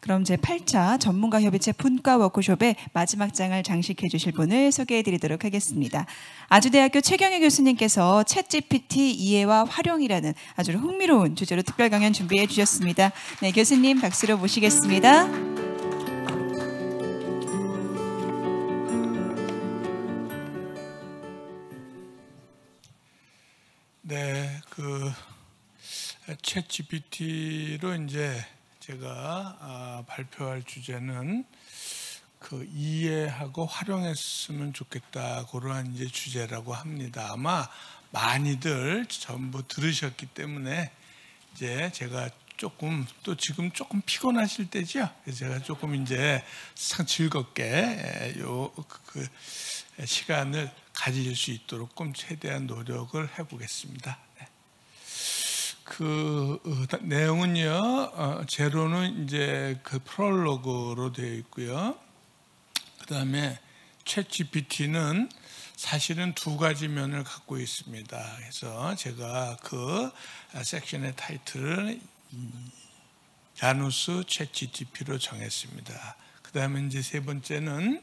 그럼 제8차 전문가협의체 분과 워크숍의 마지막 장을 장식해 주실 분을 소개해 드리도록 하겠습니다. 아주대학교 최경희 교수님께서 챗GPT 이해와 활용이라는 아주 흥미로운 주제로 특별 강연 준비해 주셨습니다. 네, 교수님 박수로 모시겠습니다. 네, 챗GPT로 이제 제가 발표할 주제는 이해하고 활용했으면 좋겠다, 그러한 이제 주제라고 합니다. 아마 많이들 전부 들으셨기 때문에 이제 제가 지금 조금 피곤하실 때죠. 그래서 제가 조금 이제 즐겁게 시간을 가질 수 있도록 최대한 노력을 해보겠습니다. 내용은요, 제로는 이제 프롤로그로 되어 있고요. 그 다음에 챗GPT는 사실은 두 가지 면을 갖고 있습니다. 그래서 제가 섹션의 타이틀을 야누스 챗GPT로 정했습니다. 그 다음에 이제 세 번째는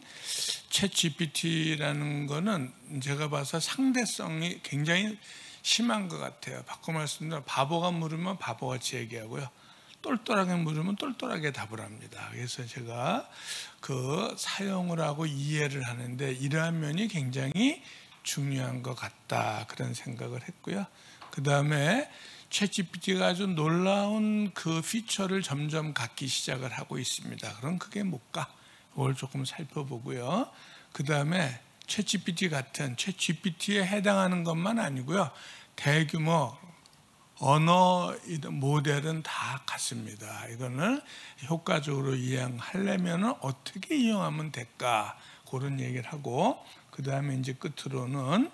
챗GPT라는 거는 제가 봐서 상대성이 굉장히 심한 것 같아요. 바꿔 말씀드리면 바보가 물으면 바보같이 얘기하고요, 똘똘하게 물으면 똘똘하게 답을 합니다. 그래서 제가 사용을 하고 이해를 하는데 이러한 면이 굉장히 중요한 것 같다, 그런 생각을 했고요. 그 다음에 챗GPT가 아주 놀라운 피처를 점점 갖기 시작을 하고 있습니다. 그럼 그게 뭘까? 그걸 조금 살펴보고요. 그 다음에 챗GPT에 해당하는 것만 아니고요, 대규모 언어 모델은 다 같습니다. 이거는 효과적으로 이용하려면 어떻게 이용하면 될까, 그런 얘기를 하고, 그 다음에 이제 끝으로는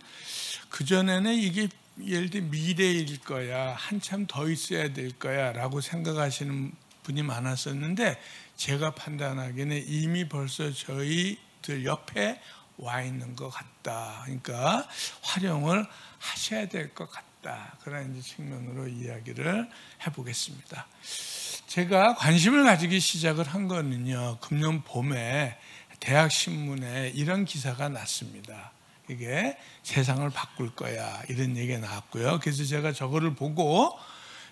그전에는 이게 예를 들어 미래일 거야, 한참 더 있어야 될 거야 라고 생각하시는 분이 많았었는데, 제가 판단하기에는 이미 벌써 저희들 옆에 와 있는 것 같다. 그러니까 활용을 하셔야 될 것 같다, 그런 이제 측면으로 이야기를 해보겠습니다. 제가 관심을 가지기 시작을 한 거는요, 금년 봄에 대학신문에 이런 기사가 났습니다. 이게 세상을 바꿀 거야, 이런 얘기가 나왔고요. 그래서 제가 저거를 보고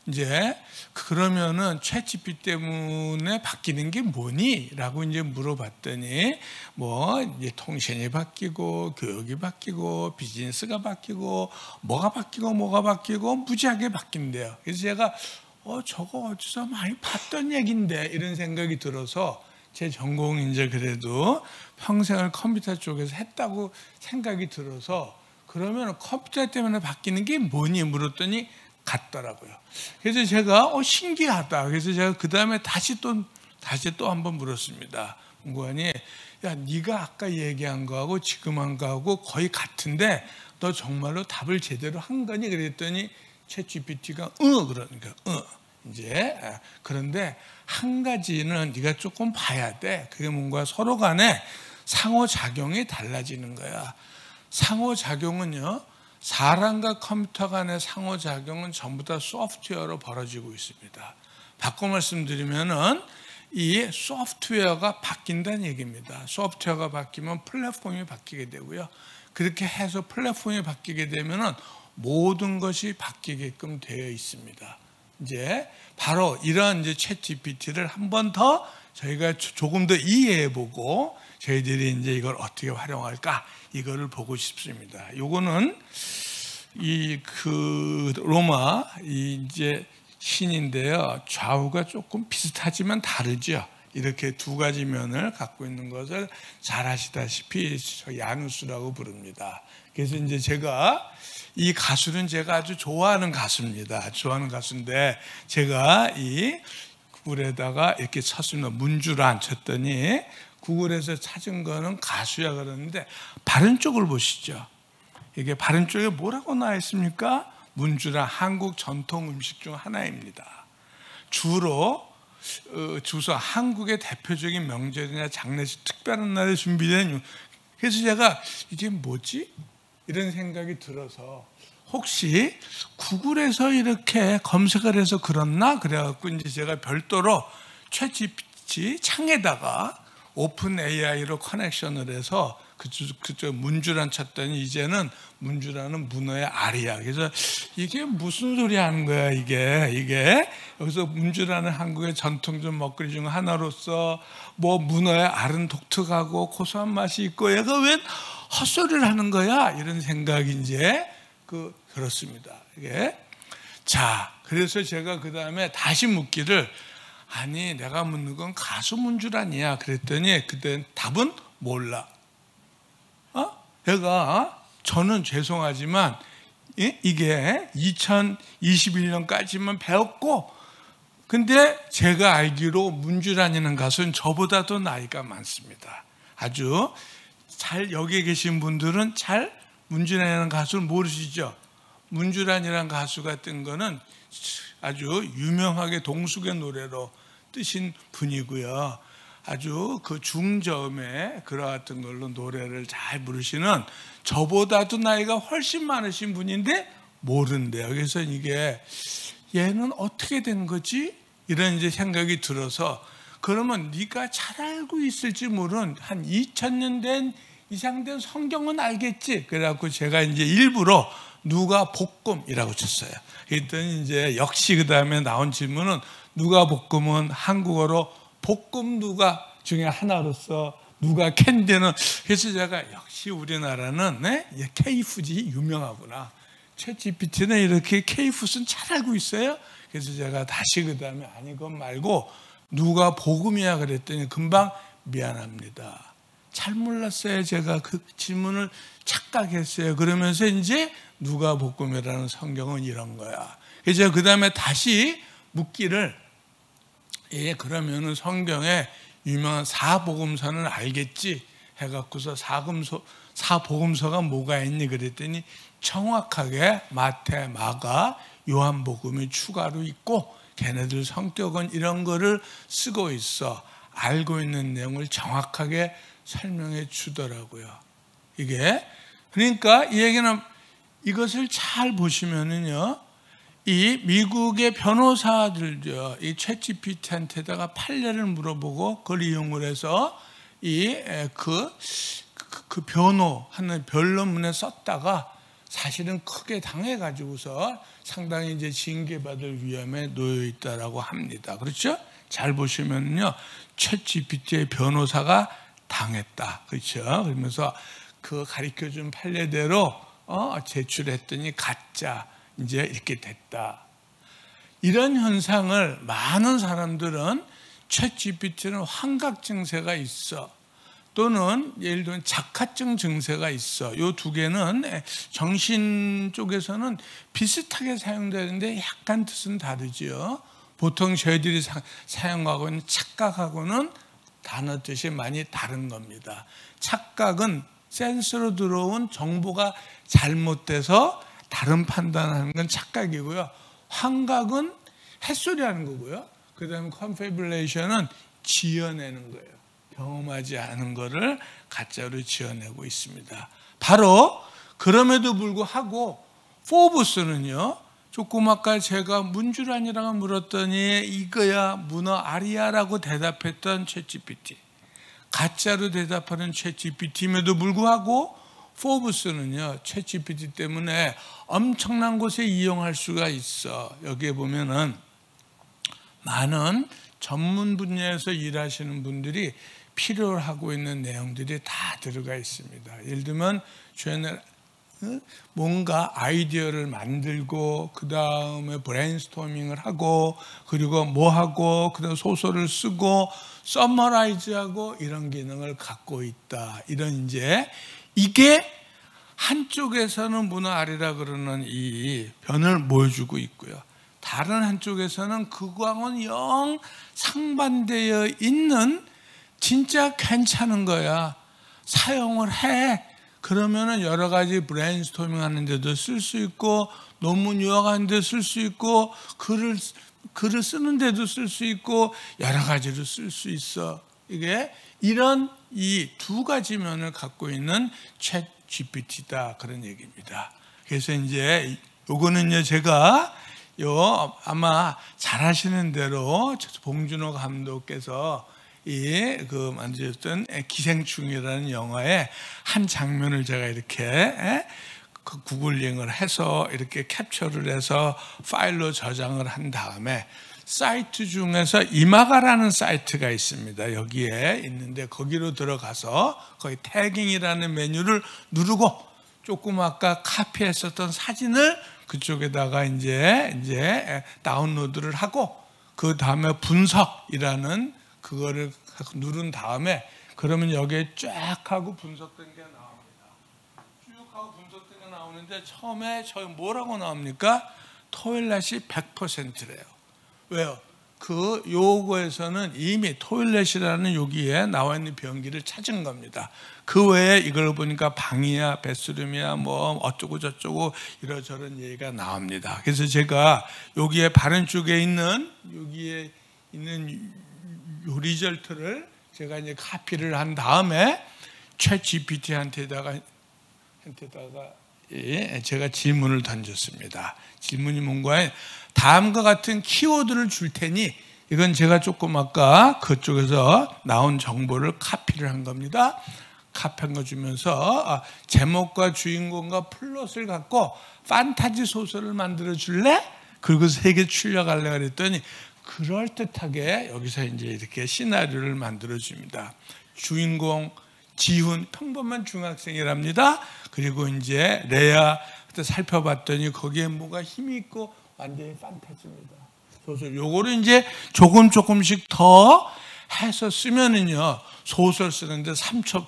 이제 그러면은 챗GPT 때문에 바뀌는 게 뭐니? 라고 이제 물어봤더니 이제 통신이 바뀌고 교육이 바뀌고 비즈니스가 바뀌고 뭐가 바뀌고 무지하게 바뀐대요. 그래서 제가 저거 어디서 많이 봤던 얘기인데, 이런 생각이 들어서, 제 전공이 이제 그래도 평생을 컴퓨터 쪽에서 했다고 생각이 들어서, 그러면 컴퓨터 때문에 바뀌는 게 뭐니? 물었더니 같더라고요. 그래서 제가 신기하다. 그래서 제가 그 다음에 다시 또 한번 물었습니다. 공무원이, 야, 네가 아까 얘기한 거하고 지금 한 거하고 거의 같은데 너 정말로 답을 제대로 한 거니? 그랬더니 챗GPT가 그러니까 이제 그런데 한 가지는 네가 조금 봐야 돼. 그게 뭔가 서로 간에 상호작용이 달라지는 거야. 상호작용은요, 사람과 컴퓨터 간의 상호작용은 전부 다 소프트웨어로 벌어지고 있습니다. 바꿔 말씀드리면은 이 소프트웨어가 바뀐다는 얘기입니다. 소프트웨어가 바뀌면 플랫폼이 바뀌게 되고요. 그렇게 해서 플랫폼이 바뀌게 되면은 모든 것이 바뀌게끔 되어 있습니다. 이제 바로 이런 이제 챗GPT를 한 번 더 저희가 조금 더 이해해보고 저희들이 이제 이걸 어떻게 활용할까, 이거를 보고 싶습니다. 요거는 로마 이제 신인데요, 좌우가 조금 비슷하지만 다르죠. 이렇게 두 가지 면을 갖고 있는 것을 잘 아시다시피 야누스라고 부릅니다. 그래서 이제 이 가수는 제가 아주 좋아하는 가수입니다. 좋아하는 가수인데, 제가 이 구글에다가 이렇게 쳤습니다. 문주란 쳤더니 구글에서 찾은 거는 가수야 그러는데, 바른 쪽을 보시죠. 이게 바른 쪽에 뭐라고 나와 있습니까? 문주란, 한국 전통 음식 중 하나입니다. 주로 한국의 대표적인 명절이나 장례식, 특별한 날에 준비된. 그래서 제가 이게 뭐지? 이런 생각이 들어서 혹시 구글에서 이렇게 검색을 해서 그렇나? 그래갖고 이제 제가 별도로 같이 창에다가 오픈 AI로 커넥션을 해서 그쪽 문주란 쳤더니 이제는 문주라는 문어의 알이야. 그래서 이게 무슨 소리 하는 거야 이게 여기서 문주라는 한국의 전통적 먹거리 중 하나로서 뭐 문어의 알은 독특하고 고소한 맛이 있고 얘가 왜 헛소리를 하는 거야 이런 생각이 이제 그렇습니다. 이게 자 그래서 제가 그 다음에 다시 묻기를 아니 내가 묻는 건 가수 문주란이야 그랬더니 그때 답은 몰라. 내가 저는 죄송하지만 이게 2021년까지만 배웠고 근데 제가 알기로 문주란이라는 가수는 저보다도 나이가 많습니다. 아주 잘 여기 계신 분들은 잘 문주란이라는 가수를 모르시죠? 문주란이라는 가수가 뜬 거는 아주 유명하게 동숙의 노래로 뜨신 분이고요. 아주 그 중저음에 그러했던 걸로 노래를 잘 부르시는 저보다도 나이가 훨씬 많으신 분인데 모른대요. 그래서 이게 얘는 어떻게 된 거지? 이런 이제 생각이 들어서 그러면 네가 잘 알고 있을지 모르는 한 2000년 된 이상 된 성경은 알겠지? 그래갖고 제가 이제 일부러 누가복음이라고 쳤어요. 그랬더니 이제 역시 그 다음에 나온 질문은 누가복음은 한국어로 볶음 누가 중에 하나로서 누가 캔디는 그래서 제가 역시 우리나라는 K푸드 유명하구나. 챗GPT는 이렇게 K푸드는 잘 알고 있어요. 그래서 제가 다시 그 다음에 아니 그건 말고 누가 복음이야 그랬더니 금방 미안합니다. 잘 몰랐어요. 제가 그 질문을 착각했어요. 그러면서 이제 누가 복음이라는 성경은 이런 거야. 그래서 그 다음에 다시 묻기를 그러면은 성경에 유명한 사복음서는 알겠지? 해갖고서 사복음서가 뭐가 있니? 그랬더니 정확하게 마태, 마가, 요한복음이 추가로 있고 걔네들 성격은 이런 거를 쓰고 있어. 알고 있는 내용을 정확하게 설명해 주더라고요. 이게 그러니까 이 얘기는 이것을 잘 보시면은요. 이 미국의 변호사들요, 이 챗GPT한테다가 판례를 물어보고 그걸 이용을 해서 그 변호하는 변론문에 썼다가 사실은 크게 당해가지고서 상당히 이제 징계받을 위험에 놓여 있다라고 합니다. 그렇죠? 잘 보시면요, 챗GPT의 변호사가 당했다. 그렇죠? 그러면서 그 가르쳐준 판례대로 제출했더니 가짜. 이제 이렇게 됐다. 이런 현상을 많은 사람들은 챗GPT는 환각 증세가 있어. 또는 예를 들면 자카증 증세가 있어. 이 두 개는 정신 쪽에서는 비슷하게 사용되는데 약간 뜻은 다르죠. 보통 저희들이 사용하고 있는 착각하고는 단어 뜻이 많이 다른 겁니다. 착각은 센서로 들어온 정보가 잘못돼서 다른 판단하는 건 착각이고요. 환각은 햇소리하는 거고요. 그 다음에 컨패뷸레이션은 지어내는 거예요. 경험하지 않은 거를 가짜로 지어내고 있습니다. 바로 그럼에도 불구하고 포브스는요. 조금 아까 제가 문주란이라고 물었더니 이거야 문어 알이야라고 대답했던 챗GPT. 가짜로 대답하는 챗GPT임에도 불구하고 포브스는요, 챗GPT 때문에 엄청난 곳에 이용할 수가 있어. 여기에 보면은 많은 전문 분야에서 일하시는 분들이 필요로 하고 있는 내용들이 다 들어가 있습니다. 예를 들면 저희는 뭔가 아이디어를 만들고 그 다음에 브레인스토밍을 하고 그리고 뭐 하고 그 다음에 소설을 쓰고 서머라이즈하고 이런 기능을 갖고 있다. 이런 이제 이게 한쪽에서는 문어 알이라 그러는 이 변을 보여주고 있고요. 다른 한쪽에서는 그거하고는 영 상반되어 있는 진짜 괜찮은 거야. 사용을 해. 그러면은 여러 가지 브레인스토밍 하는 데도 쓸 수 있고 논문 요약하는 데 쓸 수 있고 글을 쓰는 데도 쓸 수 있고 여러 가지로 쓸 수 있어. 이게 이런 이 두 가지 면을 갖고 있는 챗GPT다 그런 얘기입니다. 그래서 이제 요거는요 제가 아마 잘 하시는 대로 봉준호 감독께서 그 만들었던 기생충이라는 영화의 한 장면을 제가 이렇게 그 구글링을 해서 이렇게 캡처를 해서 파일로 저장을 한 다음에 사이트 중에서 이마가라는 사이트가 있습니다. 여기에 있는데 거기로 들어가서 거기 태깅이라는 메뉴를 누르고 조금 아까 카피했었던 사진을 그쪽에다가 이제 다운로드를 하고 그 다음에 분석이라는 그거를 누른 다음에 그러면 여기에 쫙 하고 분석된 게 나옵니다. 쭉 하고 분석된 게 나오는데 처음에 저희 뭐라고 나옵니까? 토일렛이 100%래요. 왜요? 그 요거에서는 이미 토일렛이라는 여기에 나와 있는 변기를 찾은 겁니다. 그 외에 이걸 보니까 방이야, 베스룸이야, 뭐 어쩌고 저쩌고 이러저런 얘기가 나옵니다. 그래서 제가 여기에 바른 쪽에 있는 여기에 있는 요 리절트를 제가 이제 카피를 한 다음에 챗 GPT한테다가 제가 질문을 던졌습니다. 질문이 뭔가요? 다음과 같은 키워드를 줄 테니 이건 제가 조금 아까 그쪽에서 나온 정보를 카피를 한 겁니다. 카피한 거 주면서 제목과 주인공과 플롯을 갖고 판타지 소설을 만들어 줄래? 그리고 세계 출력하려고 그랬더니 그럴듯하게 여기서 이제 이렇게 시나리오를 만들어 줍니다. 주인공 지훈 평범한 중학생이랍니다. 그리고 이제 레아 그때 살펴봤더니 거기에 뭐가 힘이 있고 완전히 판타지입니다. 소설 요거를 이제 조금씩 더 해서 쓰면은요 소설 쓰는데 3초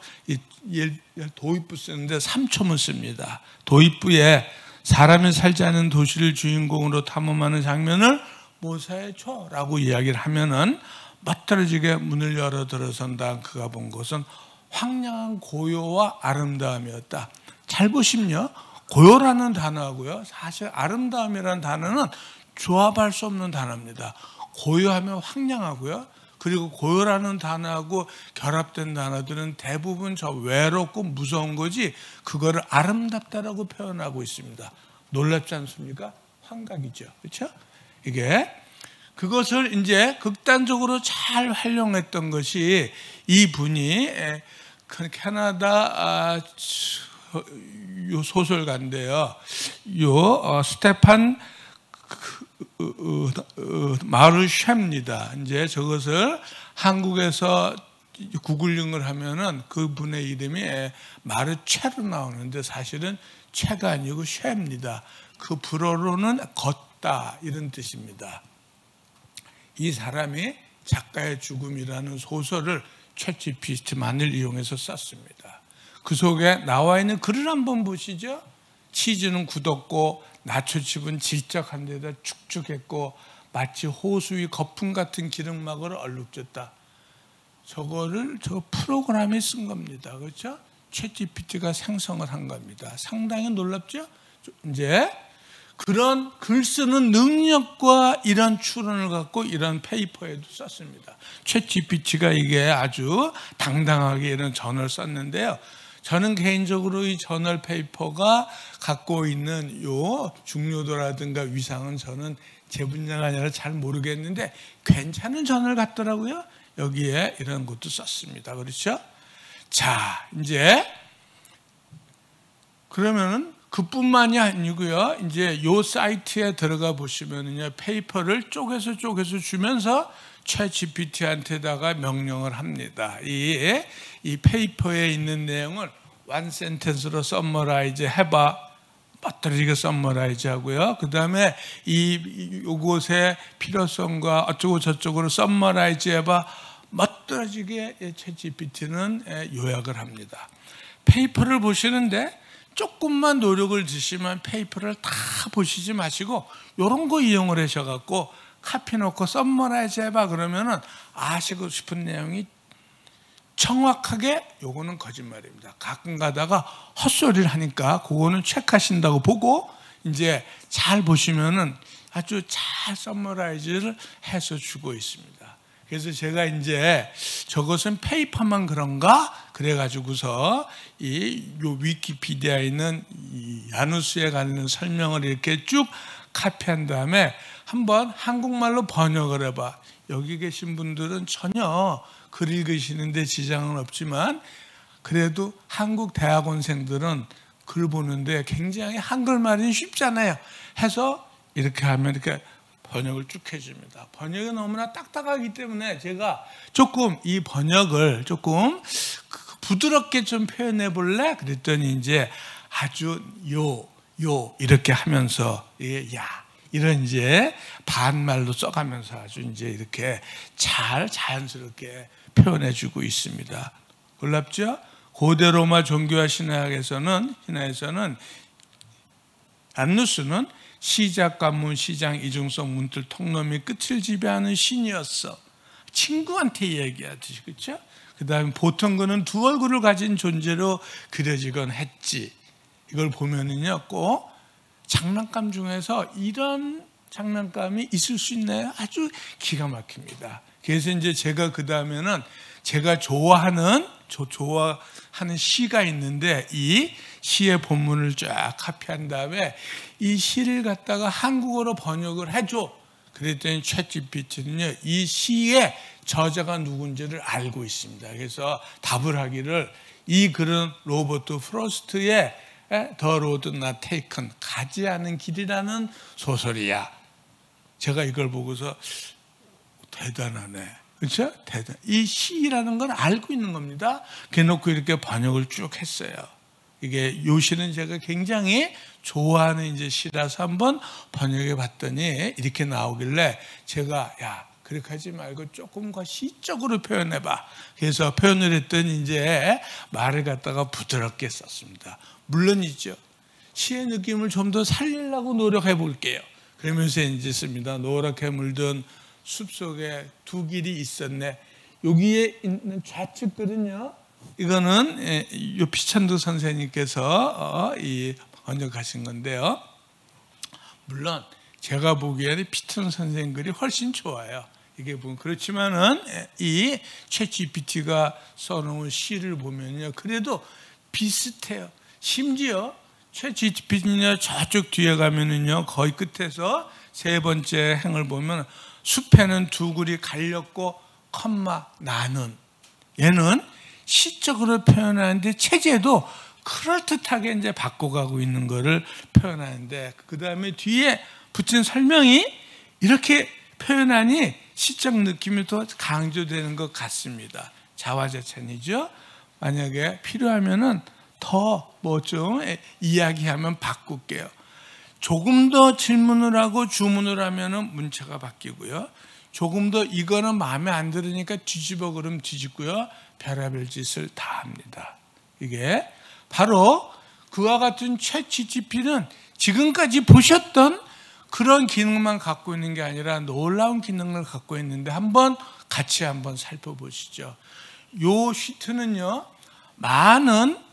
도입부 쓰는데 3초면 씁니다. 도입부에 사람이 살지 않은 도시를 주인공으로 탐험하는 장면을 묘사해줘라고 이야기를 하면은 멋들어지게 문을 열어 들어선다. 그가 본 것은 황량한 고요와 아름다움이었다. 잘 보시면요. 고요라는 단어하고요. 사실 아름다움이라는 단어는 조합할 수 없는 단어입니다. 고요하면 황량하고요. 그리고 고요라는 단어하고 결합된 단어들은 대부분 저 외롭고 무서운 거지 그거를 아름답다라고 표현하고 있습니다. 놀랍지 않습니까? 환각이죠. 그렇죠? 이게 그것을 이제 극단적으로 잘 활용했던 것이 이 분이 캐나다 요 소설가인데요. 요 스테판 마르쉐입니다. 이제 저것을 한국에서 구글링을 하면은 그분의 이름이 마르체로 나오는데 사실은 체가 아니고 쉐입니다. 그 불어로는 걷다 이런 뜻입니다. 이 사람이 작가의 죽음이라는 소설을 챗 GPT만을 이용해서 썼습니다. 그 속에 나와 있는 글을 한번 보시죠. 치즈는 굳었고 나초칩은 질적한 데다 축축했고 마치 호수 위 거품 같은 기름막을 얼룩졌다. 저거를 저 프로그램이 쓴 겁니다. 그렇죠? 챗 GPT가 생성을 한 겁니다. 상당히 놀랍죠? 이제 그런 글 쓰는 능력과 이런 추론을 갖고 이런 페이퍼에도 썼습니다. 챗 GPT가 이게 아주 당당하게 이런 저널 썼는데요. 저는 개인적으로 이 저널 페이퍼가 갖고 있는 요 중요도라든가 위상은 저는 제 분야가 아니라 잘 모르겠는데 괜찮은 저널 같더라고요. 여기에 이런 것도 썼습니다. 그렇죠? 자, 이제 그러면은 그뿐만이 아니고요. 이제 요 사이트에 들어가 보시면은요. 페이퍼를 쪼개서 주면서 챗 GPT한테다가 명령을 합니다. 이 페이퍼에 있는 내용을 원 센텐스로 서머라이즈 해봐. 빠뜨리게 서머라이즈 하고요. 그 다음에 요것의 필요성과 어쩌고 저쩌고로 서머라이즈 해봐. 멋들어지게 챗 GPT는 요약을 합니다. 페이퍼를 보시는데 조금만 노력을 드시면 페이퍼를 다 보시지 마시고 이런 거 이용을 하셔갖고 카피 놓고 서머라이즈 해봐 그러면은 아시고 싶은 내용이 정확하게 요거는 거짓말입니다. 가끔 가다가 헛소리를 하니까 그거는 체크하신다고 보고 이제 잘 보시면은 아주 잘 서머라이즈를 해서 주고 있습니다. 그래서 제가 이제 저것은 페이퍼만 그런가 그래가지고서 요 위키피디아에 있는 이 야누스에 관련 설명을 이렇게 쭉 카피한 다음에 한번 한국말로 번역을 해봐. 여기 계신 분들은 전혀 글 읽으시는데 지장은 없지만 그래도 한국 대학원생들은 글 보는데 굉장히 한글말이 쉽잖아요. 해서 이렇게 하면 이렇게 번역을 쭉 해줍니다. 번역이 너무나 딱딱하기 때문에 제가 조금 이 번역을 조금 부드럽게 좀 표현해 볼래? 그랬더니 이제 아주 요 이렇게 하면서 야 이런 이제 반말로 써가면서 아주 이제 이렇게 잘 자연스럽게 표현해 주고 있습니다. 놀랍죠? 고대 로마 종교와 신화에서는 안누스는 시작, 관문, 시장, 이중성, 문틀, 통로 및 끝을 지배하는 신이었어. 친구한테 얘기하듯이, 그렇죠? 그 다음에 보통 그는 두 얼굴을 가진 존재로 그려지곤 했지. 이걸 보면은요, 꼭 장난감 중에서 이런 장난감이 있을 수 있나요? 아주 기가 막힙니다. 그래서 이제 제가 그 다음에는 제가 좋아하는 시가 있는데 이 시의 본문을 쫙 카피한 다음에 이 시를 갖다가 한국어로 번역을 해줘. 그랬더니 챗GPT는요 이 시의 저자가 누군지를 알고 있습니다. 그래서 답을 하기를 이 글은 로버트 프로스트의 The Road Not Taken, 가지 않은 길이라는 소설이야. 제가 이걸 보고서 대단하네. 그렇죠? 이 시라는 건 알고 있는 겁니다. 그래놓고 이렇게 번역을 쭉 했어요. 이게 요 시는 제가 굉장히 좋아하는 이제 시라서 한번 번역해 봤더니 이렇게 나오길래 제가 그렇게 하지 말고 조금 더 시적으로 표현해봐. 그래서 표현을 했더니 이제 말을 갖다가 부드럽게 썼습니다. 물론이죠. 시의 느낌을 좀 더 살리려고 노력해 볼게요. 그러면서 이제 씁니다. 노랗게 물든 숲속에 두 길이 있었네. 여기에 있는 좌측글은요. 이거는 피찬두 선생님께서 이 번역하신 건데요. 물론 제가 보기에는 피찬두 선생님 글이 훨씬 좋아요. 이게 보면 그렇지만은 이 챗GPT가 써놓은 시를 보면요, 그래도 비슷해요. 심지어 챗GPT는요 저쪽 뒤에 가면은요 거의 끝에서 세 번째 행을 보면 숲에는 두 글이 갈렸고 컴마 나는, 얘는 시적으로 표현하는데 체제도 그럴듯하게 이제 바꿔가고 있는 거를 표현하는데 그 다음에 뒤에 붙인 설명이 이렇게 표현하니 시적 느낌이 더 강조되는 것 같습니다. 자화자찬이죠. 만약에 필요하면은 더 뭐 좀 이야기하면 바꿀게요. 조금 더 질문을 하고 주문을 하면은 문체가 바뀌고요. 조금 더 이거는 마음에 안 들으니까 뒤집어 그러면 뒤집고요. 별의별 짓을 다 합니다. 이게 바로 그와 같은 챗GPT는 지금까지 보셨던 그런 기능만 갖고 있는 게 아니라 놀라운 기능을 갖고 있는데 같이 한번 살펴보시죠. 요 시트는요, 많은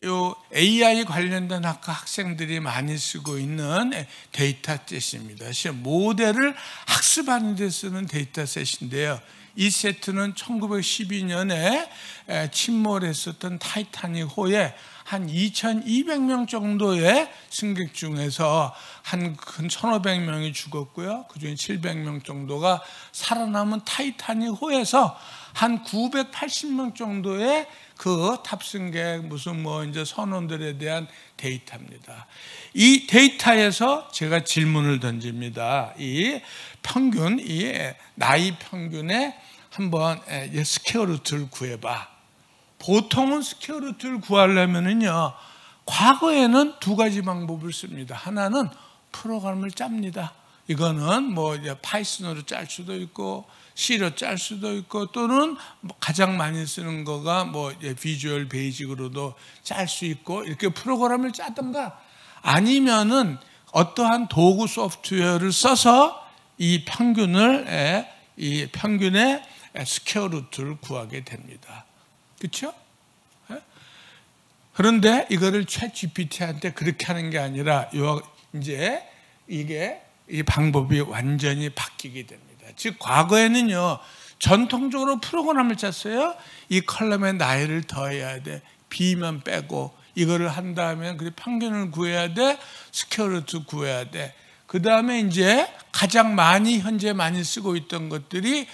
요 AI 관련된 학생들이 많이 쓰고 있는 데이터셋입니다. 모델을 학습하는 데 쓰는 데이터셋인데요. 이 세트는 1912년에 침몰했었던 타이타닉호에 한 2,200명 정도의 승객 중에서 한 1,500명이 죽었고요. 그중에 700명 정도가 살아남은 타이타닉호에서 한 980명 정도의 그 탑승객 이제 선원들에 대한 데이터입니다. 이 데이터에서 제가 질문을 던집니다. 이 나이 평균에 한번 스퀘어 루트를 구해봐. 보통은 스퀘어 루트를 구하려면은요, 과거에는 두 가지 방법을 씁니다. 하나는 프로그램을 짭니다. 이거는 파이썬으로 짤 수도 있고 C로 짤 수도 있고 또는 가장 많이 쓰는 거가 비주얼 베이직으로도 짤 수 있고 이렇게 프로그램을 짜든가 아니면은 어떠한 도구 소프트웨어를 써서 이 평균의 스퀘어 루트를 구하게 됩니다. 그렇죠? 그런데 이거를 챗GPT한테 그렇게 하는 게 아니라 이제 이 방법이 완전히 바뀌게 됩니다. 즉 과거에는요 전통적으로 프로그램을 짰어요. 이 컬럼에 나이를 더해야 돼, B만 빼고 이거를 한 다음에 평균을 구해야 돼, 스퀘어 루트 구해야 돼. 그 다음에 이제 가장 현재 많이 쓰고 있던 것들이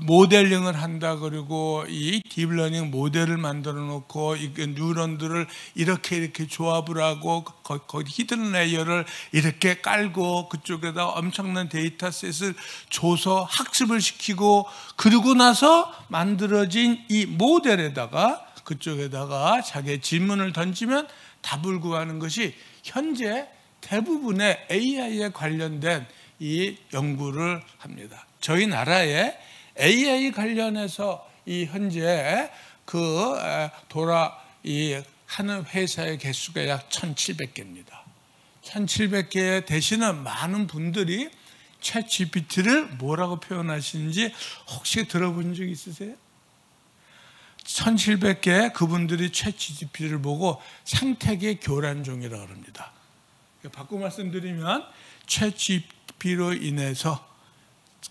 모델링을 한다. 그리고 이 딥러닝 모델을 만들어 놓고 이 뉴런들을 이렇게 조합을 하고 거기 히든 레이어를 이렇게 깔고 그쪽에다 엄청난 데이터셋을 줘서 학습을 시키고 그러고 나서 만들어진 이 모델에다가 그쪽에다가 자기의 질문을 던지면 답을 구하는 것이 현재 대부분의 AI에 관련된 이 연구를 합니다. 저희 나라에 AI 관련해서 이 현재 하는 회사의 개수가 약 1,700개입니다. 1,700개 대신은 많은 분들이 챗 GPT를 뭐라고 표현하시는지 혹시 들어본 적 있으세요? 1,700개 그분들이 챗 GPT를 보고 생태계 교란종이라고 합니다. 바꿔 말씀드리면 챗 GPT로 인해서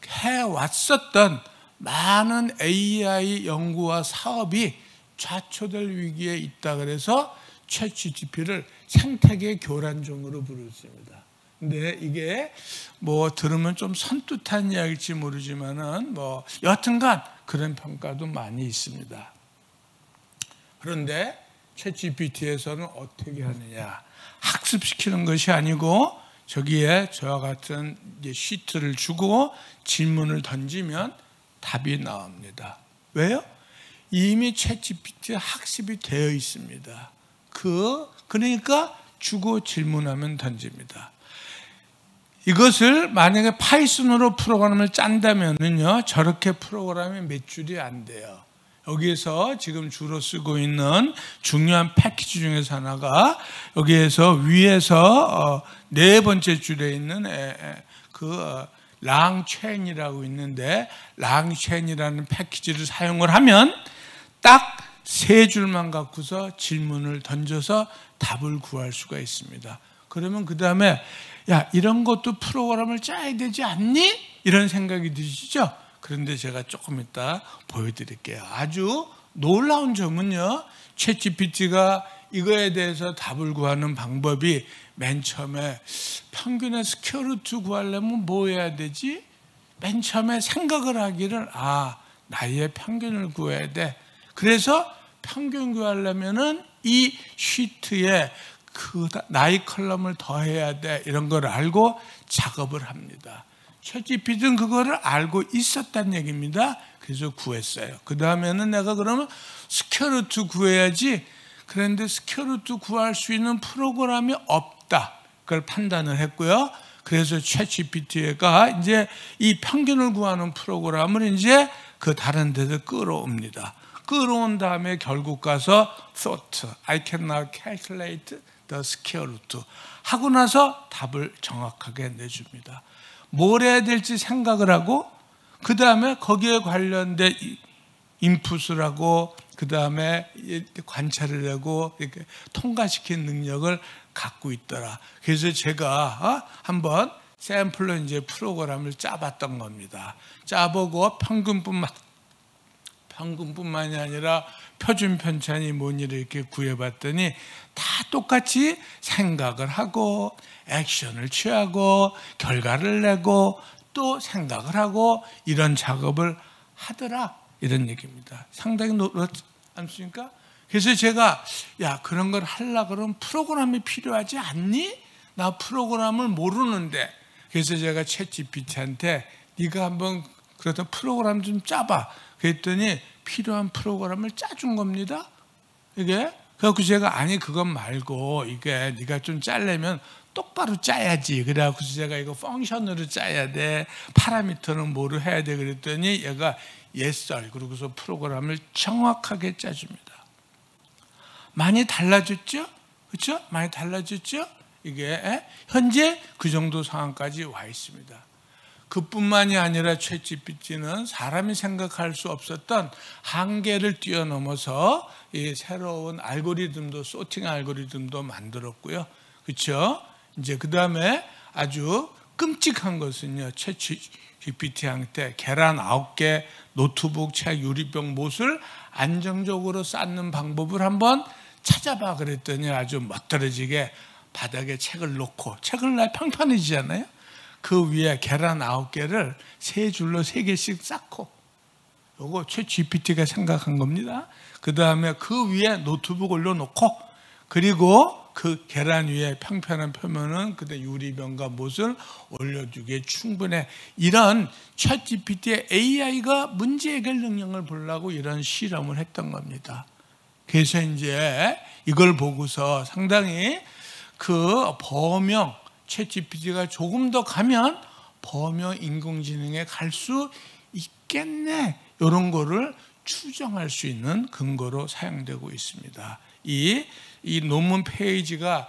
해왔었던 많은 AI 연구와 사업이 좌초될 위기에 있다 그래서 챗 GPT를 생태계 교란종으로 부르습니다. 근데 이게 뭐 들으면 좀 선뜻한 이야기일지 모르지만은 뭐 여하튼간 그런 평가도 많이 있습니다. 그런데 챗 GPT에서는 어떻게 하느냐? 학습시키는 것이 아니고 저기에 저와 같은 시트를 주고 질문을 던지면 답이 나옵니다. 왜요? 이미 챗 GPT 학습이 되어 있습니다. 그러니까 주고 질문하면 던집니다. 이것을 만약에 파이썬으로 프로그램을 짠다면은요, 저렇게 프로그램이 몇 줄이 안 돼요. 여기에서 지금 주로 쓰고 있는 중요한 패키지 중에서 하나가 여기에서 위에서 네 번째 줄에 있는 랑체인이라고 있는데 랑체인이라는 패키지를 사용을 하면 딱 세 줄만 갖고서 질문을 던져서 답을 구할 수가 있습니다. 그러면 그 다음에 야, 이런 것도 프로그램을 짜야 되지 않니? 이런 생각이 드시죠? 그런데 제가 조금 이따 보여드릴게요. 아주 놀라운 점은요, 챗 GPT가 이거에 대해서 답을 구하는 방법이 맨 처음에 평균의 스퀘어루트 구하려면 뭐 해야 되지? 맨 처음에 생각을 하기를 나의 평균을 구해야 돼. 그래서 평균 구하려면은 이 시트에 그 나이 컬럼을 더해야 돼. 이런 걸 알고 작업을 합니다. 챗 GPT는 그거를 알고 있었다는 얘기입니다. 그래서 구했어요. 그 다음에는 내가 그러면 스퀘어루트 구해야지. 그런데 스퀘어루트 구할 수 있는 프로그램이 없다. 그걸 판단을 했고요. 그래서 챗 GPT가 이제 이 평균을 구하는 프로그램을 이제 그 다른 데서 끌어옵니다. 끌어온 다음에 결국 가서 thought, I can now calculate the square root 하고 나서 답을 정확하게 내줍니다. 뭘 해야 될지 생각을 하고 그 다음에 거기에 관련된 인풋을 하고 그 다음에 관찰을 하고 이렇게 통과시키는 능력을 갖고 있더라. 그래서 제가 한번 샘플로 이제 프로그램을 짜봤던 겁니다. 짜보고 평균뿐만이 아니라 표준 편차니 뭐니를 이렇게 구해봤더니 다 똑같이 생각을 하고 액션을 취하고 결과를 내고 또 생각을 하고 이런 작업을 하더라, 이런 얘기입니다. 상당히 놀랍지 않습니까? 그래서 제가 그런 걸 하려고 그러면 프로그램이 필요하지 않니? 나 프로그램을 모르는데. 그래서 제가 챗 GPT한테 네가 한번 그래도 프로그램 좀 짜봐. 그랬더니 필요한 프로그램을 짜준 겁니다. 이게 그래갖고 제가 아니 그건 말고 이게 네가 좀 짜려면 똑바로 짜야지. 그래갖고 제가 이거 펑션으로 짜야 돼. 파라미터는 뭐로 해야 돼. 그랬더니 얘가 yes, 그러고서 프로그램을 정확하게 짜줍니다. 많이 달라졌죠? 그렇죠? 많이 달라졌죠? 이게 현재 그 정도 상황까지 와 있습니다. 그뿐만이 아니라 챗 GPT는 사람이 생각할 수 없었던 한계를 뛰어넘어서 이 새로운 알고리즘도 소팅 알고리즘도 만들었고요. 그렇죠? 이제 그 다음에 아주 끔찍한 것은요, 챗 GPT한테 계란 9개, 노트북, 책, 유리병, 못을 안정적으로 쌓는 방법을 한번 찾아봐 그랬더니 아주 멋들어지게 바닥에 책을 놓고, 책을 놔야 평평해지잖아요. 그 위에 계란 9개를 세 줄로 3개씩 쌓고 요거 최 GPT가 생각한 겁니다. 그 다음에 그 위에 노트북 올려놓고, 그리고 그 계란 위에 평평한 표면은 그때 유리병과 못을 올려주기에 충분해. 이런 챗 GPT의 AI가 문제 해결 능력을 보려고 이런 실험을 했던 겁니다. 그래서 이제 이걸 보고서 상당히 그 범용 챗 GPT가 조금 더 가면 범용 인공지능에 갈 수 있겠네, 이런 거를 추정할 수 있는 근거로 사용되고 있습니다. 이 논문 페이지가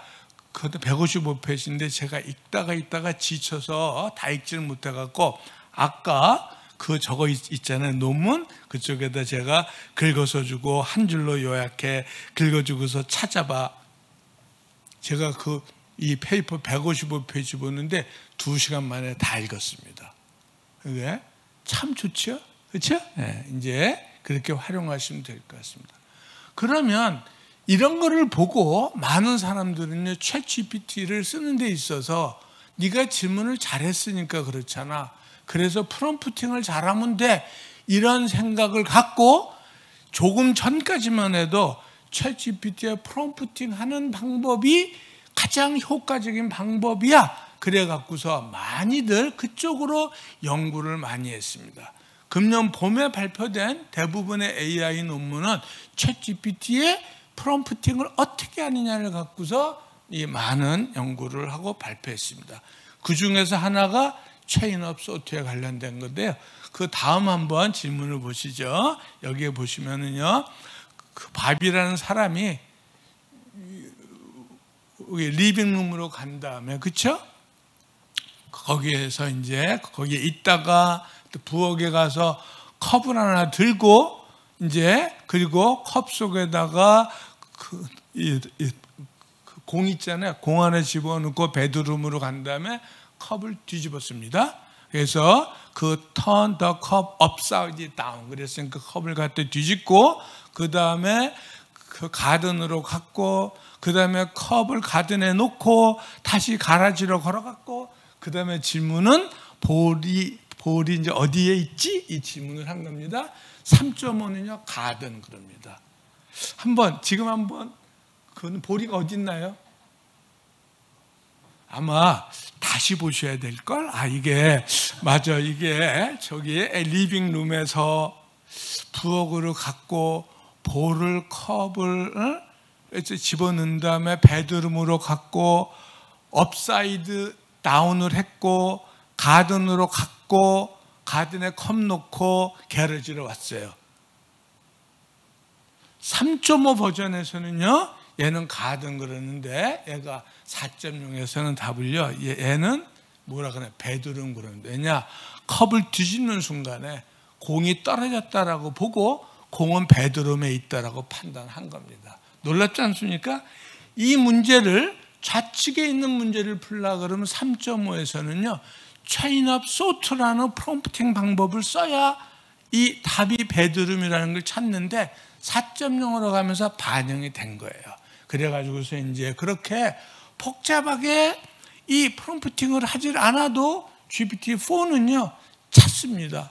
155페이지인데 제가 읽다가 지쳐서 다 읽지를 못해갖고 아까 저거 있잖아요, 논문 그쪽에다 제가 긁어서 주고 한 줄로 요약해 긁어주고서 찾아봐. 제가 이 페이퍼 155페이지 보는데 2시간 만에 다 읽었습니다. 그게 참 좋죠, 그렇죠? 네, 이제 그렇게 활용하시면 될 것 같습니다. 그러면 이런 거를 보고 많은 사람들은요, 챗 GPT를 쓰는 데 있어서 네가 질문을 잘했으니까 그렇잖아, 그래서 프롬프팅을 잘하면 돼, 이런 생각을 갖고 조금 전까지만 해도 챗 GPT에 프롬프팅 하는 방법이 가장 효과적인 방법이야, 그래 갖고서 많이들 그쪽으로 연구를 많이 했습니다. 금년 봄에 발표된 대부분의 AI 논문은 챗 GPT의 프롬프팅을 어떻게 하느냐를 갖고서 이 많은 연구를 하고 발표했습니다. 그 중에서 하나가 체인업 소프트웨어에 관련된 건데요. 그 다음 한번 질문을 보시죠. 여기에 보시면은요, 그 밥이라는 사람이 리빙룸으로 간 다음에, 그쵸? 거기에서 이제 거기에 있다가 또 부엌에 가서 컵을 하나 들고 이제 그리고 컵 속에다가 공 있잖아요. 공 안에 집어넣고 베드룸으로 간 다음에 컵을 뒤집었습니다. 그래서 turn the cup upside down. 그랬으니까 컵을 갖다 뒤집고 그 다음에 그 가든으로 갔고 그 다음에 컵을 가든에 놓고 다시 가라지로 걸어갔고 그 다음에 질문은 볼이 이제 어디에 있지? 이 질문을 한 겁니다. 3.5는요 가든 그럽니다. 지금 한번 그 볼이 어디 있나요? 아마 다시 보셔야 될 걸. 이게 맞아. 이게 저기 리빙룸에서 부엌으로 갔고 볼을 컵을 집어넣은 다음에 베드룸으로 갔고 업사이드 다운을 했고 가든으로 갔고 가든에 컵 놓고 게러지로 왔어요. 3.5 버전에서는요 얘는 가든 그러는데 얘가 4.0에서는 답을요 얘는 뭐라 그래? 베드룸 그러는데, 왜냐? 컵을 뒤집는 순간에 공이 떨어졌다라고 보고 공은 베드룸에 있다라고 판단한 겁니다. 놀랍지 않습니까? 이 문제를 좌측에 있는 문제를 풀라 그러면 3.5에서는요 체인업 소트라는 프롬프팅 방법을 써야 이 답이 베드룸이라는 걸 찾는데 4.0으로 가면서 반영이 된 거예요. 그래가지고서 이제 그렇게 복잡하게 이 프롬프팅을 하질 않아도 GPT-4는요 찾습니다.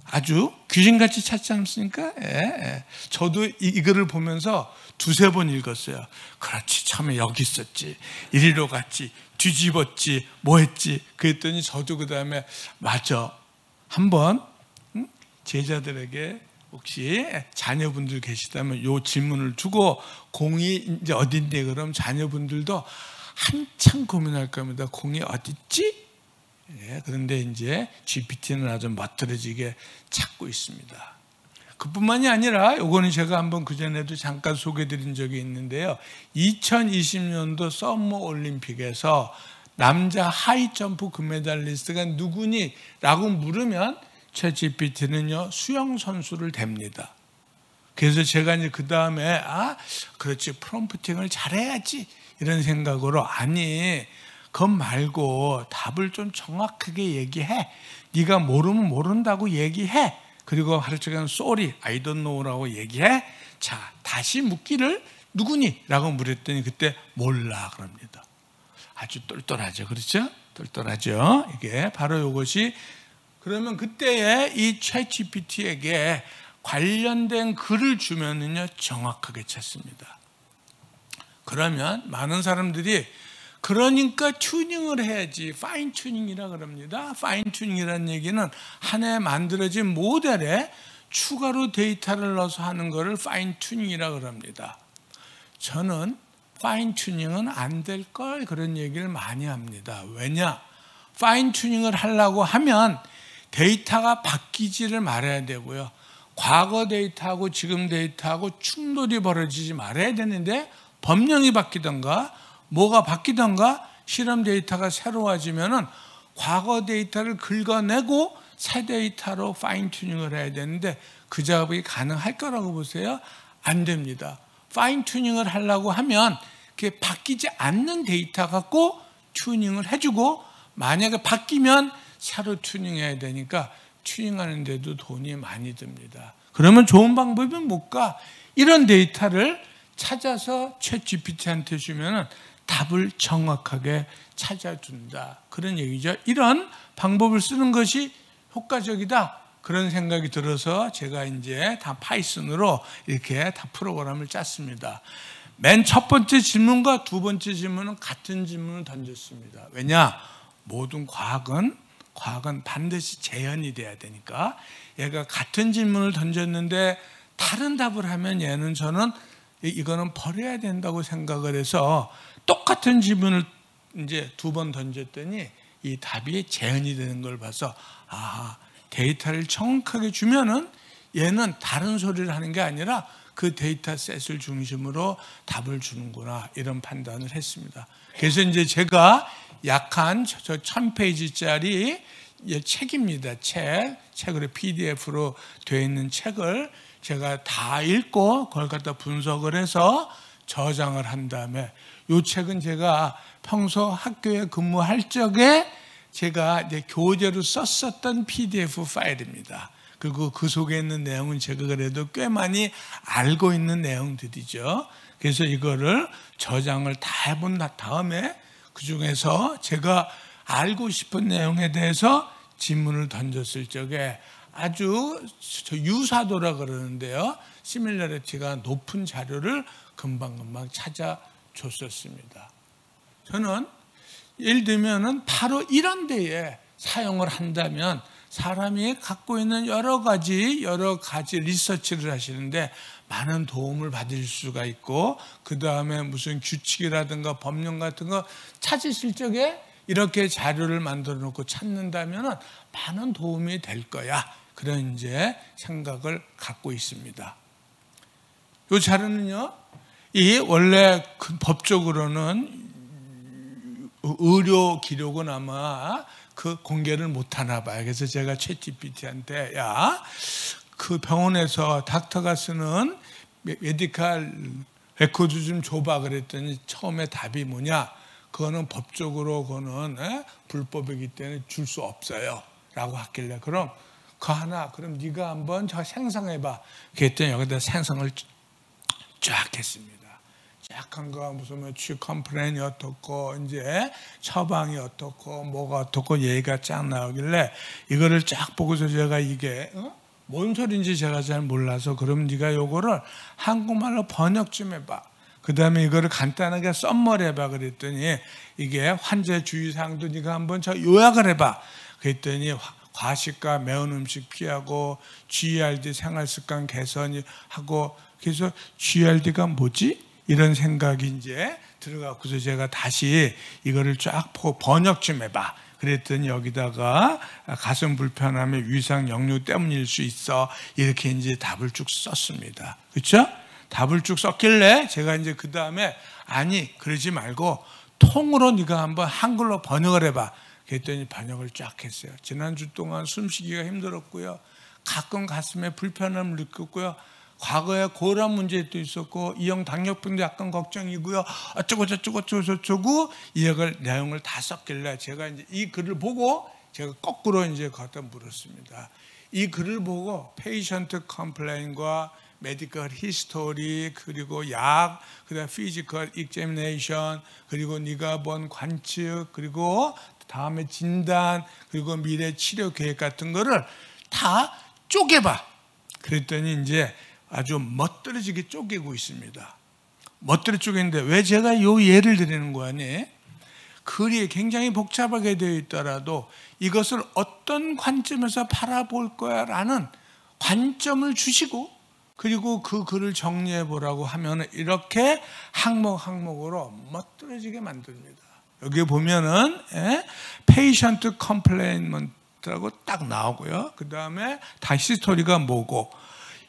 아주 귀신같이 찾지 않습니까? 예. 저도 이거를 보면서 2-3번 읽었어요. 그렇지, 처음에 여기 있었지, 이리로 갔지, 뒤집었지, 뭐 했지. 그랬더니 저도 그 다음에 맞아. 한번 제자들에게 혹시 자녀분들 계시다면 이 질문을 주고 공이 이제 어딘데 그럼 자녀분들도 한참 고민할 겁니다. 공이 어딨지? 예, 그런데 이제 GPT는 아주 멋들어지게 찾고 있습니다. 그뿐만이 아니라 이거는 제가 한번 그전에도 잠깐 소개해드린 적이 있는데요. 2020년도 썸머 올림픽에서 남자 하이점프 금메달리스트가 누구니? 라고 물으면 챗 GPT는요 수영 선수를 댑니다. 그래서 제가 이제 그 다음에 그렇지, 프롬프팅을 잘해야지 이런 생각으로 그것 말고 답을 좀 정확하게 얘기해. 네가 모르면 모른다고 얘기해. 그리고 하루종일 sorry, I don't know라고 얘기해. 자, 다시 묻기를 누구니? 라고 물었더니 그때 몰라 그럽니다. 아주 똘똘하죠. 그렇죠? 똘똘하죠. 이게 바로 이것이 그러면 그때에 이 챗GPT에게 관련된 글을 주면은요 정확하게 찾습니다. 그러면 많은 사람들이 그러니까 튜닝을 해야지, 파인 튜닝이라 그럽니다. 파인 튜닝이라는 얘기는 한 해 만들어진 모델에 추가로 데이터를 넣어서 하는 것을 파인 튜닝이라 그럽니다. 저는 파인 튜닝은 안 될 걸 그런 얘기를 많이 합니다. 왜냐? 파인 튜닝을 하려고 하면 데이터가 바뀌지를 말아야 되고요. 과거 데이터하고 지금 데이터하고 충돌이 벌어지지 말아야 되는데 법령이 바뀌던가 뭐가 바뀌던가 실험 데이터가 새로워지면은 과거 데이터를 긁어내고 새 데이터로 파인 튜닝을 해야 되는데 그 작업이 가능할 거라고 보세요? 안 됩니다. 파인 튜닝을 하려고 하면 그게 바뀌지 않는 데이터 갖고 튜닝을 해주고 만약에 바뀌면 새로 튜닝해야 되니까 튜닝하는 데도 돈이 많이 듭니다. 그러면 좋은 방법이 뭘까? 이런 데이터를 찾아서 챗GPT한테 주면은 답을 정확하게 찾아준다. 그런 얘기죠. 이런 방법을 쓰는 것이 효과적이다. 그런 생각이 들어서 제가 이제 다 파이썬으로 이렇게 다 프로그램을 짰습니다. 맨 첫 번째 질문과 두 번째 질문은 같은 질문을 던졌습니다. 왜냐? 모든 과학은 반드시 재현이 돼야 되니까 얘가 같은 질문을 던졌는데 다른 답을 하면 얘는 저는 이거는 버려야 된다고 생각을 해서 똑같은 질문을 이제 두 번 던졌더니 이 답이 재현이 되는 걸 봐서 데이터를 정확하게 주면은 얘는 다른 소리를 하는 게 아니라 그 데이터셋을 중심으로 답을 주는구나 이런 판단을 했습니다. 그래서 이제 제가 약한 1000페이지짜리 책입니다. 책으로 PDF로 되어 있는 책을 제가 다 읽고 그걸 갖다 분석을 해서 저장을 한 다음에 이 책은 제가 평소 학교에 근무할 적에 제가 이제 교재로 썼었던 PDF 파일입니다. 그리고 그 속에 있는 내용은 제가 그래도 꽤 많이 알고 있는 내용들이죠. 그래서 이거를 저장을 다 해본 다음에 그 중에서 제가 알고 싶은 내용에 대해서 질문을 던졌을 적에 아주 유사도라 그러는데요. 시밀러리티가 높은 자료를 금방금방 찾아줬었습니다. 저는 예를 들면은 바로 이런 데에 사용을 한다면 사람이 갖고 있는 여러 가지 리서치를 하시는데 많은 도움을 받을 수가 있고 그 다음에 무슨 규칙이라든가 법령 같은 거 찾으실 적에 이렇게 자료를 만들어 놓고 찾는다면은 많은 도움이 될 거야. 그런 이제 생각을 갖고 있습니다. 이 자료는요, 이 원래 법적으로는 의료 기록은 아마 그 공개를 못 하나 봐요. 그래서 제가 챗GPT한테 그 병원에서 닥터가 쓰는 메디컬 레코드 좀 줘봐 그랬더니 처음에 답이 뭐냐? 그거는 법적으로 그거는 불법이기 때문에 줄 수 없어요. 라고 하길래 그럼 네가 한번 생성해봐. 그랬더니 여기다 생성을 쫙 했습니다. 약한 거 무슨 컴플레인이 어떻고 이제 처방이 어떻고 뭐가 어떻고 얘기가 쫙 나오길래 이거를 쫙 보고서 제가 이게 뭔 소리인지 제가 잘 몰라서 그럼 네가 요거를 한국말로 번역 좀 해봐. 그 다음에 이거를 간단하게 썸머리 해봐 그랬더니 이게 환자 주의사항도 네가 한번 요약을 해봐. 그랬더니 과식과 매운 음식 피하고 GERD 생활습관 개선이 하고 그래서 GERD가 뭐지? 이런 생각이 이제 들어가고서 제가 다시 이거를 쫙 번역 좀 해봐. 그랬더니 여기다가 가슴 불편함의 위상 역류 때문일 수 있어. 이렇게 이제 답을 쭉 썼습니다. 그렇죠? 답을 쭉 썼길래 제가 이제 그 다음에 아니 그러지 말고 통으로 네가 한번 한글로 번역을 해봐. 그랬더니 번역을 쫙 했어요. 지난주 동안 숨쉬기가 힘들었고요. 가끔 가슴에 불편함을 느꼈고요. 과거에 고혈압 문제도 있었고 이형 당뇨병도 약간 걱정이고요. 어쩌고 저쩌고 이걸 내용을 다 썼길래 제가 이제 이 글을 보고 제가 거꾸로 이제 갖다 물었습니다. 이 글을 보고 페이션트 컴플레인과 메디컬 히스토리, 그리고 약, 그다음 피지컬 익제미네이션, 그리고 네가 본 관측, 그리고 다음에 진단, 그리고 미래 치료 계획 같은 거를 다 쪼개봐. 그랬더니 이제 아주 멋들어지게 쪼개고 있습니다. 멋들어 쪼개는데 왜 제가 이 예를 드리는 거 아니에요? 글이 굉장히 복잡하게 되어 있더라도 이것을 어떤 관점에서 바라볼 거야 라는 관점을 주시고, 그리고 그 글을 정리해 보라고 하면 이렇게 항목으로 멋들어지게 만듭니다. 여기 보면은 patient complaint라고 딱 나오고요. 그 다음에 다시 스토리가 뭐고,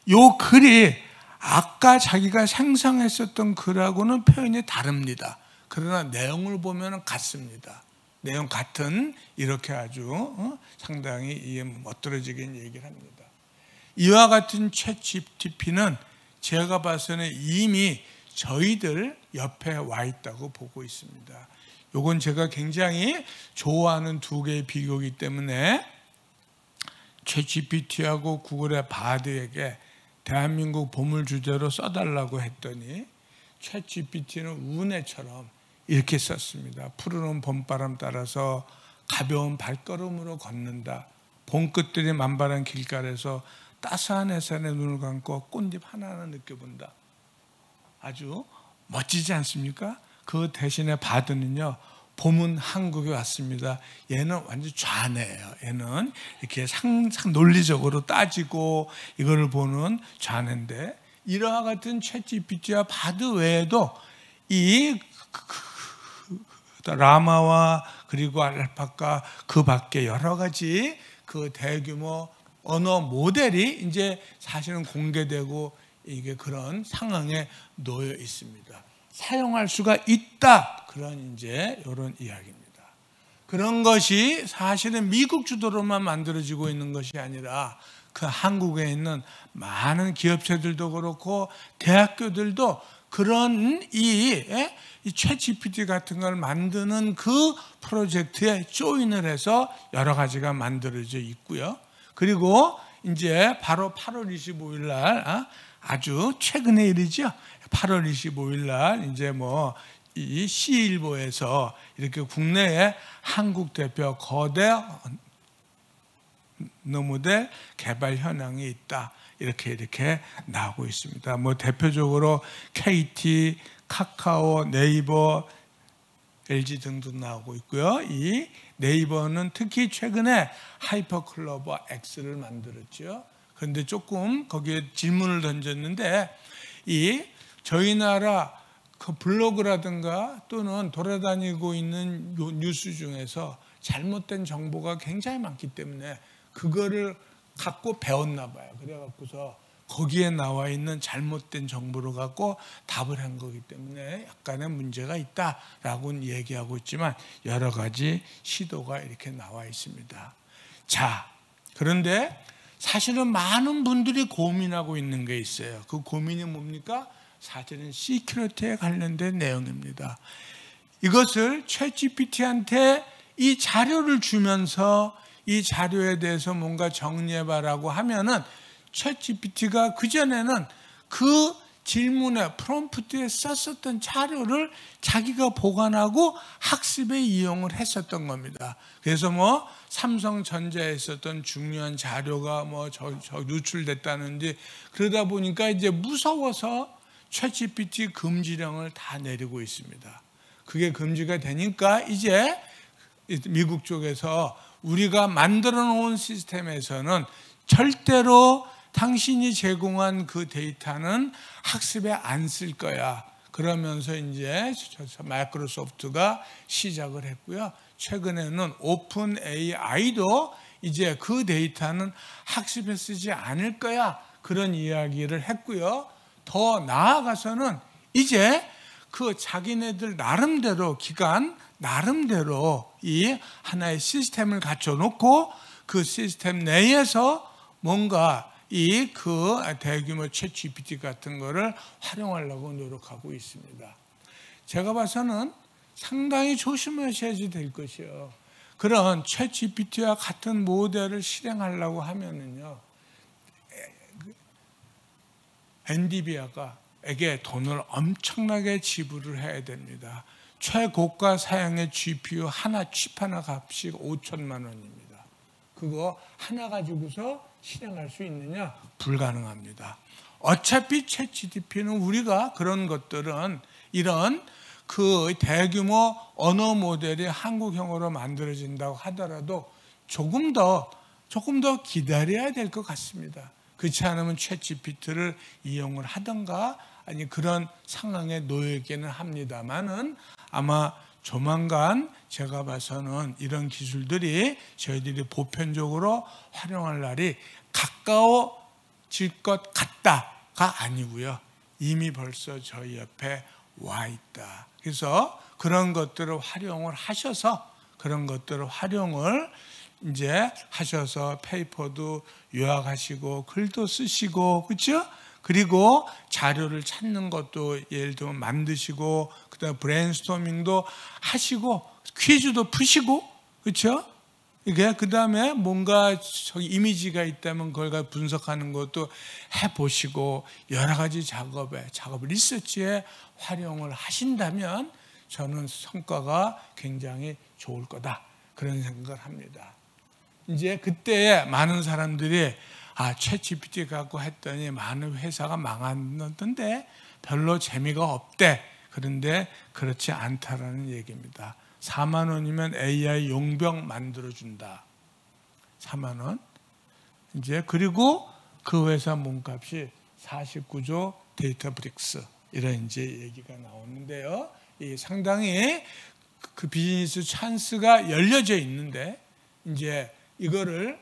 요 글이 아까 자기가 생성했었던 글하고는 표현이 다릅니다. 그러나 내용을 보면 같습니다. 내용 같은, 이렇게 아주 상당히 이해 멋들어지게 얘기를 합니다. 이와 같은 챗GPT는 제가 봐서는 이미 저희들 옆에 와 있다고 보고 있습니다. 이건 제가 굉장히 좋아하는 두 개의 비교이기 때문에 챗GPT하고 구글의 바드에게 대한민국 보물 주제로 써달라고 했더니 챗GPT는 운해처럼 이렇게 썼습니다. 푸르른 봄바람 따라서 가벼운 발걸음으로 걷는다. 봄끝들이 만발한 길가에서 따스한 햇살에 눈을 감고 꽃잎 하나하나 느껴본다. 아주 멋지지 않습니까? 그 대신에 바드는요, 봄은 한국에 왔습니다. 얘는 완전 좌뇌예요. 얘는 이렇게 상상 논리적으로 따지고 이거를 보는 좌뇌인데, 이러한 같은 챗GPT와 바드 외에도 이 라마와 그리고 알파카 그 밖에 여러 가지 그 대규모 언어 모델이 이제 사실은 공개되고 이게 그런 상황에 놓여 있습니다. 사용할 수가 있다. 그런 이제 이런 이야기입니다. 그런 것이 사실은 미국 주도로만 만들어지고 있는 것이 아니라 그 한국에 있는 많은 기업체들도 그렇고 대학교들도 그런 이 챗GPT 같은 걸 만드는 그 프로젝트에 조인을 해서 여러 가지가 만들어져 있고요. 그리고 이제 바로 8월 25일 날 아주 최근의 일이죠. 8월 25일 날 이제 뭐 이 C일보에서 이렇게 국내에 한국 대표 거대 노모델 개발 현황이 있다. 이렇게 나오고 있습니다. 뭐 대표적으로 KT, 카카오, 네이버, LG 등등 나오고 있고요. 이 네이버는 특히 최근에 하이퍼클로버 X를 만들었죠. 그런데 조금 거기에 질문을 던졌는데, 이 저희 나라 그 블로그라든가 또는 돌아다니고 있는 뉴스 중에서 잘못된 정보가 굉장히 많기 때문에 그거를 갖고 배웠나 봐요. 그래갖고서 거기에 나와 있는 잘못된 정보를 갖고 답을 한 거기 때문에 약간의 문제가 있다라고는 얘기하고 있지만 여러 가지 시도가 이렇게 나와 있습니다. 자, 그런데 사실은 많은 분들이 고민하고 있는 게 있어요. 그 고민이 뭡니까? 사실은 시큐리티에 관련된 내용입니다. 이것을 챗GPT한테 이 자료를 주면서 이 자료에 대해서 뭔가 정리해봐라고 하면은 챗GPT가 그전에는 그 질문에 프롬프트에 썼었던 자료를 자기가 보관하고 학습에 이용을 했었던 겁니다. 그래서 뭐 삼성전자에 있었던 중요한 자료가 뭐 유출됐다는지, 그러다 보니까 이제 무서워서 챗GPT 금지령을 다 내리고 있습니다. 그게 금지가 되니까 이제 미국 쪽에서 우리가 만들어 놓은 시스템에서는 절대로 당신이 제공한 그 데이터는 학습에 안 쓸 거야. 그러면서 이제 마이크로소프트가 시작을 했고요. 최근에는 오픈 AI도 이제 그 데이터는 학습에 쓰지 않을 거야. 그런 이야기를 했고요. 더 나아가서는 이제 그 자기네들 나름대로 기관 나름대로 이 하나의 시스템을 갖춰놓고 그 시스템 내에서 뭔가 이 그 대규모 챗GPT 같은 거를 활용하려고 노력하고 있습니다. 제가 봐서는 상당히 조심하셔야 될 것이요. 그런 챗GPT와 같은 모델을 실행하려고 하면은요, 엔비디아에게 돈을 엄청나게 지불을 해야 됩니다. 최고가 사양의 GPU 칩 하나 값이 5천만 원입니다. 그거 하나 가지고서 실행할 수 있느냐? 불가능합니다. 어차피 챗GPT는 우리가 그런 것들은 이런 그 대규모 언어 모델이 한국형으로 만들어진다고 하더라도 조금 더 기다려야 될 것 같습니다. 그렇지 않으면 챗GPT를 이용을 하던가 아니 그런 상황에 놓이기는 합니다만은 아마 조만간 제가 봐서는 이런 기술들이 저희들이 보편적으로 활용할 날이 가까워질 것 같다가 아니고요. 이미 벌써 저희 옆에 와 있다. 그래서 그런 것들을 활용을 하셔서 이제 하셔서 페이퍼도 요약하시고 글도 쓰시고 그렇죠? 그리고 자료를 찾는 것도 예를 들면 만드시고 그다음에 브레인스토밍도 하시고 퀴즈도 푸시고 그렇죠? 이게 그다음에 뭔가 저기 이미지가 있다면 그걸 분석하는 것도 해보시고 여러 가지 작업 리서치에 활용을 하신다면 저는 성과가 굉장히 좋을 거다 그런 생각을 합니다. 이제 그때 많은 사람들이 챗GPT 갖고 했더니 많은 회사가 망했는데 별로 재미가 없대. 그런데 그렇지 않다라는 얘기입니다. 4만 원이면 AI 용병 만들어준다. 4만 원. 이제 그리고 그 회사 몸값이 49조 데이터브릭스 이런 이제 얘기가 나오는데요. 이 상당히 그 비즈니스 찬스가 열려져 있는데 이제 이거를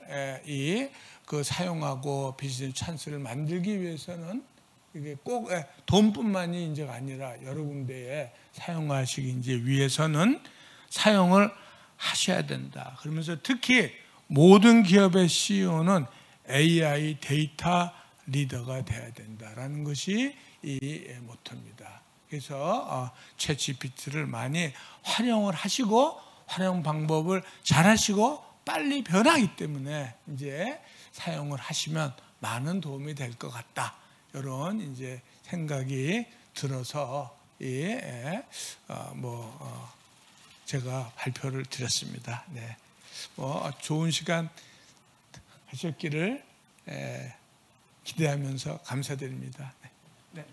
그 사용하고 비즈니스 찬스를 만들기 위해서는 이게 꼭 돈뿐만이 이제 아니라 여러 군데에 사용하시기 이제 위해서는 사용을 하셔야 된다. 그러면서 특히 모든 기업의 CEO는 AI 데이터 리더가 돼야 된다라는 것이 이 모토입니다. 그래서 챗GPT를 많이 활용을 하시고 활용 방법을 잘 하시고 빨리 변하기 때문에 이제 사용을 하시면 많은 도움이 될 것 같다. 이런 이제 생각이 들어서 제가 발표를 드렸습니다. 네, 좋은 시간 하셨기를 기대하면서 감사드립니다. 네.